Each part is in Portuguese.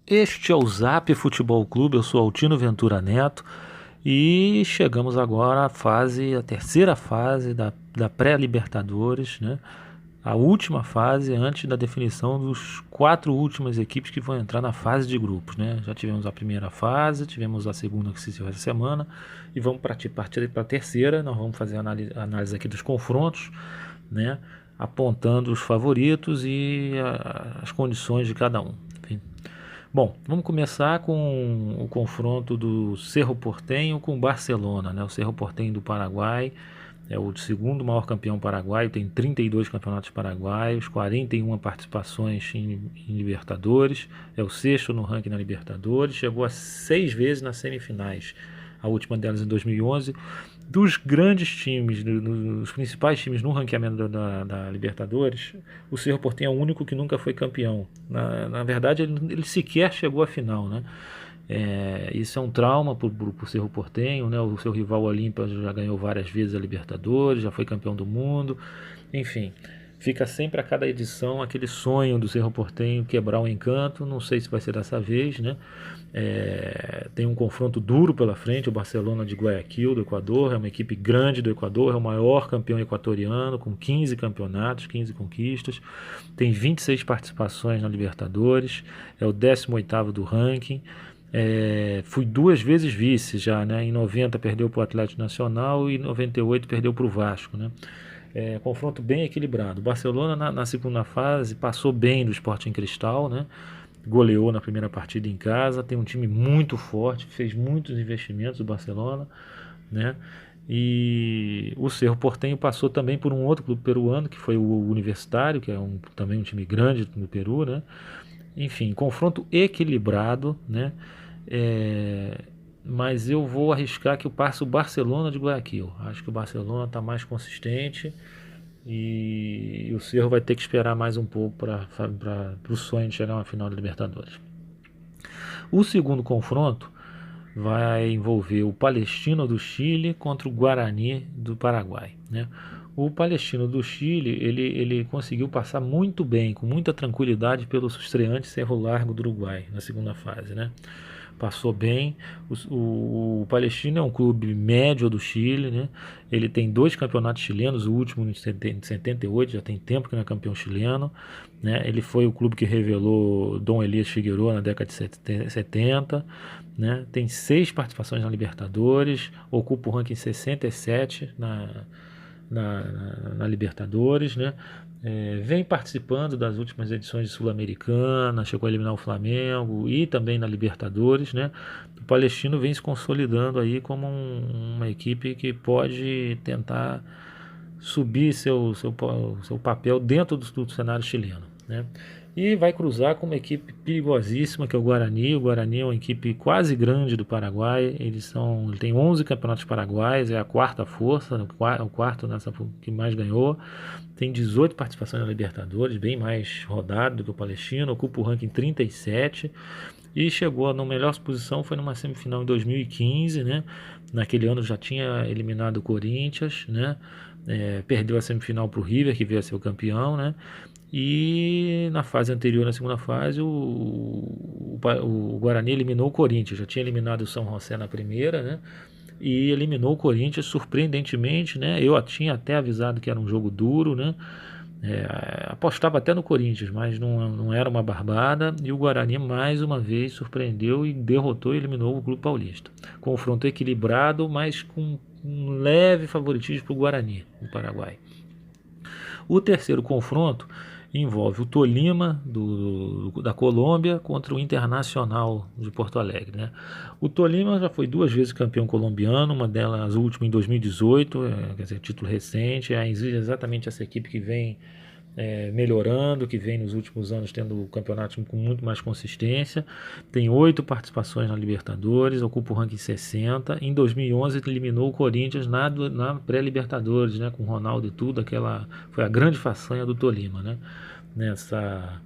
Este é o Zap Futebol Clube, eu sou Altino Ventura Neto e chegamos agora à terceira fase da pré-Libertadores, né? A última fase antes da definição dos quatro últimas equipes que vão entrar na fase de grupos, né? Já tivemos a primeira fase, tivemos a segunda que se encerrou essa semana e vamos partir para a terceira. Nós vamos fazer a análise aqui dos confrontos, né? Apontando os favoritos e as condições de cada um. Enfim. Bom, vamos começar com o confronto do Cerro Porteño com o Barcelona, né? O Cerro Porteño do Paraguai é o segundo maior campeão paraguaio, tem 32 campeonatos paraguaios, 41 participações em Libertadores, é o sexto no ranking na Libertadores, chegou a 6 vezes nas semifinais, a última delas em 2011. Dos grandes times, dos principais times no ranqueamento da Libertadores, o Cerro Porteño é o único que nunca foi campeão. Na verdade, ele sequer chegou à final, né? Isso é um trauma para o Cerro Porteño, né? O seu rival Olímpia já ganhou várias vezes a Libertadores, já foi campeão do mundo, enfim. Fica sempre a cada edição aquele sonho do Cerro Porteño quebrar o encanto. Não sei se vai ser dessa vez, né? Tem um confronto duro pela frente, o Barcelona de Guayaquil, do Equador, é uma equipe grande do Equador, é o maior campeão equatoriano, com 15 campeonatos, 15 conquistas, tem 26 participações na Libertadores, é o 18º do ranking. Fui 2 vezes vice já, né? Em 90 perdeu para o Atlético Nacional e em 98 perdeu para o Vasco, né? Confronto bem equilibrado. O Barcelona na segunda fase passou bem do Sporting Cristal, né? Goleou na primeira partida em casa, tem um time muito forte, fez muitos investimentos o Barcelona, né? E o Cerro Porteño passou também por um outro clube peruano, que foi o Universitário, que é também um time grande no Peru, né? Enfim, confronto equilibrado, né? Mas eu vou arriscar que eu passo o Barcelona de Guayaquil. Acho que o Barcelona está mais consistente e o Cerro vai ter que esperar mais um pouco para o sonho de chegar a uma final da Libertadores. O segundo confronto vai envolver o Palestino do Chile contra o Guarani do Paraguai, né? O Palestino do Chile, ele conseguiu passar muito bem, com muita tranquilidade pelo estreante Cerro Largo do Uruguai na segunda fase, né? Passou bem. O Palestino é um clube médio do Chile, né? Ele tem 2 campeonatos chilenos, o último em 78, já tem tempo que não é campeão chileno, né? Ele foi o clube que revelou Dom Elias Figueroa na década de 70, né? Tem 6 participações na Libertadores, ocupa o ranking 67 na Libertadores, né? Vem participando das últimas edições de Sul-Americana, chegou a eliminar o Flamengo e também na Libertadores, né? O Palestino vem se consolidando aí como uma equipe que pode tentar subir seu papel dentro do cenário chileno, né? E vai cruzar com uma equipe perigosíssima que é o Guarani. O Guarani é uma equipe quase grande do Paraguai. Ele tem 11 campeonatos paraguaios, é a quarta força, o quarto nessa que mais ganhou. Tem 18 participações na Libertadores, bem mais rodado do que o Palestino, ocupa o ranking 37 e chegou na melhor posição, foi numa semifinal em 2015, né? Naquele ano já tinha eliminado o Corinthians, né? Perdeu a semifinal para o River, que veio a ser o campeão, né? E na fase anterior, na segunda fase, o Guarani eliminou o Corinthians, já tinha eliminado o São José na primeira, né? E eliminou o Corinthians surpreendentemente, né? Eu tinha até avisado que era um jogo duro, né? Apostava até no Corinthians, mas não era uma barbada. E o Guarani mais uma vez surpreendeu e derrotou e eliminou o Clube Paulista. Confronto equilibrado, mas com um leve favoritismo para o Guarani, do Paraguai. O terceiro confronto envolve o Tolima da Colômbia contra o Internacional de Porto Alegre, né? O Tolima já foi 2 vezes campeão colombiano, uma delas a última em 2018, quer dizer, título recente. É exatamente essa equipe que vem melhorando, que vem nos últimos anos tendo campeonatos com muito mais consistência. Tem 8 participações na Libertadores, ocupa o ranking 60. Em 2011 eliminou o Corinthians na pré-Libertadores, né, com Ronaldo e tudo. Foi a grande façanha do Tolima, né, nessa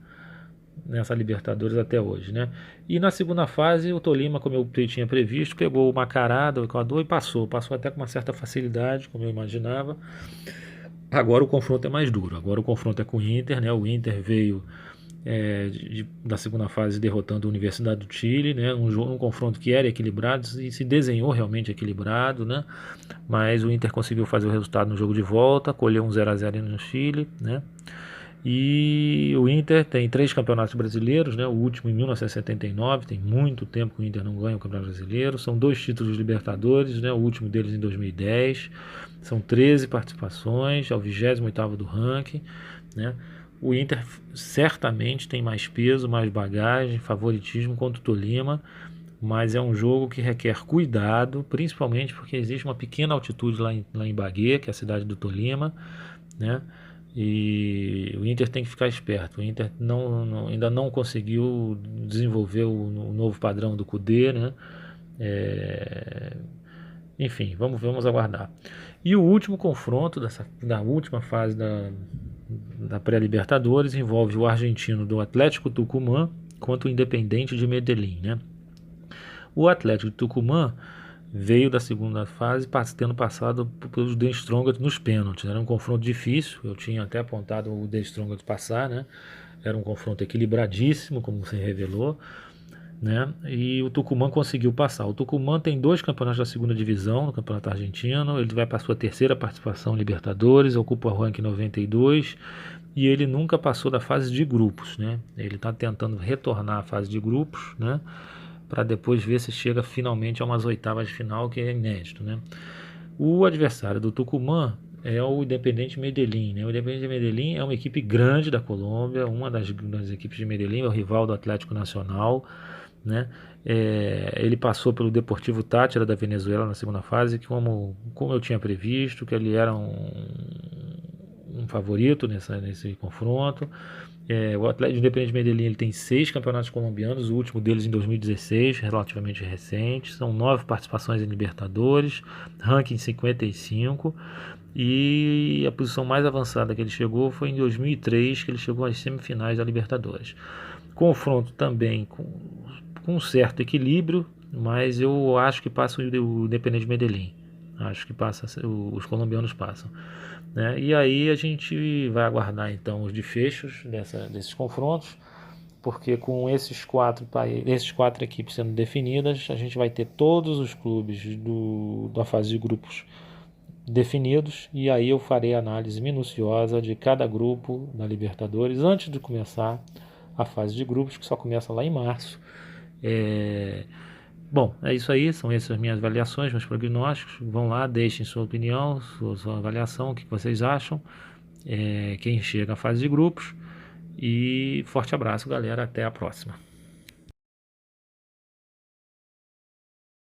Libertadores até hoje, né? E na segunda fase o Tolima, como eu tinha previsto, pegou o Macará do Equador e passou até com uma certa facilidade, como eu imaginava. Agora o confronto é mais duro. Agora o confronto é com o Inter, né? O Inter veio da segunda fase derrotando a Universidade do Chile, né? Um confronto que era equilibrado e se desenhou realmente equilibrado, né? Mas o Inter conseguiu fazer o resultado no jogo de volta, colheu um 0-0 no Chile, né? E o Inter tem 3 campeonatos brasileiros, né? O último em 1979, tem muito tempo que o Inter não ganha o Campeonato Brasileiro. São 2 títulos de Libertadores, né? O último deles em 2010. São 13 participações, é o 28º do ranking, né? O Inter certamente tem mais peso, mais bagagem, favoritismo contra o Tolima, mas é um jogo que requer cuidado, principalmente porque existe uma pequena altitude lá em Bagué, que é a cidade do Tolima, né? E o Inter tem que ficar esperto. O Inter ainda não conseguiu desenvolver o novo padrão do Kudê, né? É, enfim, vamos aguardar. E o último confronto da última fase da pré-Libertadores envolve o argentino do Atlético Tucumã contra o Independente de Medellín, né? O Atlético de Tucumã veio da segunda fase tendo passado pelos The Strongest nos pênaltis. Era um confronto difícil, eu tinha até apontado o The Strongest passar, né? Era um confronto equilibradíssimo, como se revelou, né? E o Tucumã conseguiu passar. O Tucumã tem 2 campeonatos da segunda divisão no Campeonato Argentino, ele vai para a sua terceira participação em Libertadores, ocupa o ranking 92 e ele nunca passou da fase de grupos, né? Ele está tentando retornar à fase de grupos, né? Para depois ver se chega finalmente a umas oitavas de final, que é inédito, né? O adversário do Tucumã é o Independente Medellín, né? O Independente Medellín é uma equipe grande da Colômbia, uma das equipes de Medellín, é o rival do Atlético Nacional, né? Ele passou pelo Deportivo Táchira da Venezuela na segunda fase, como eu tinha previsto, que ele era um favorito nesse confronto. O Atlético Independente Medellín ele tem 6 campeonatos colombianos, o último deles em 2016, relativamente recente. São 9 participações em Libertadores, ranking 55. E a posição mais avançada que ele chegou foi em 2003, que ele chegou às semifinais da Libertadores. Confronto também com um certo equilíbrio, mas eu acho que passa o Independente Medellín. Acho que passa, os colombianos passam, né? E aí a gente vai aguardar então os desfechos desses confrontos, porque com esses 4 equipes sendo definidas, a gente vai ter todos os clubes da fase de grupos definidos, e aí eu farei a análise minuciosa de cada grupo da Libertadores antes de começar a fase de grupos, que só começa lá em março. Bom, é isso aí, são essas minhas avaliações, meus prognósticos. Vão lá, deixem sua opinião, sua avaliação, o que vocês acham, quem chega à fase de grupos. E forte abraço, galera, até a próxima.